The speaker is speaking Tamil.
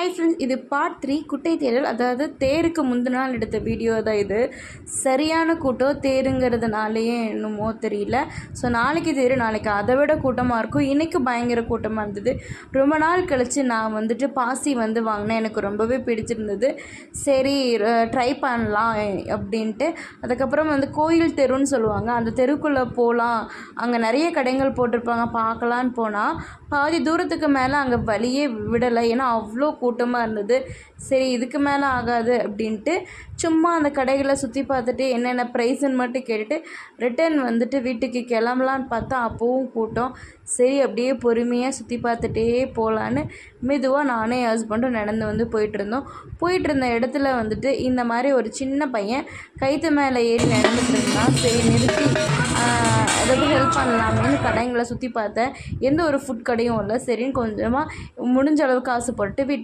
ஹாய் ஃப்ரெண்ட்ஸ், இது பார்ட் 3 குட்டை தேரல். அதாவது தேருக்கு முந்தின நாள் எடுத்த வீடியோ தான் இது. சரியான கூட்டம். தேருங்கிறதுனாலேயே என்னமோ தெரியல. ஸோ நாளைக்கு தேர், நாளைக்கு அதை விட கூட்டமாக இருக்கும். இன்றைக்கி பயங்கர கூட்டமாக இருந்தது. ரொம்ப நாள் கழித்து நான் வந்துட்டு பாசி வாங்கினேன். எனக்கு ரொம்பவே பிடிச்சிருந்தது. சரி ட்ரை பண்ணலாம் அப்படின்ட்டு. அதுக்கப்புறம் கோயில் தெருன்னு சொல்லுவாங்க, அந்த தெருக்குள்ளே போகலாம், அங்கே நிறைய கடைகள் போட்டிருப்பாங்க, பார்க்கலான்னு போனால் பாதி தூரத்துக்கு மேலே அங்கே வழியே விடலை. ஏன்னா அவ்வளோ கூட்டமாக இருந்தது. சரி இதுக்கு மேலே ஆகாது அப்படின்ட்டு சும்மா அந்த கடைகளை சுற்றி பார்த்துட்டு என்னென்ன ப்ரைஸுன்னு மட்டும் கேட்டுட்டு ரிட்டன் வீட்டுக்கு கிளம்பலான்னு பார்த்தா அப்போவும் கூட்டம். சரி அப்படியே பொறுமையாக சுற்றி பார்த்துட்டே போகலான்னு மெதுவாக நானே ஹஸ்பண்டும் நடந்து போயிட்டுருந்தோம். போயிட்டுருந்த இடத்துல இந்த மாதிரி ஒரு சின்ன பையன் கைத்து மேலே ஏறி நடந்துட்டு இருந்தான். சரி நிறுத்தி ஏதாவது ஹெல்ப் பண்ணலாமேன்னு கடைங்களை சுற்றி பார்த்தேன். எந்த ஒரு ஃபுட் கடையும் இல்லை. சரின்னு கொஞ்சமாக முடிஞ்ச அளவுக்கு காசு போட்டு வீட்டுக்கு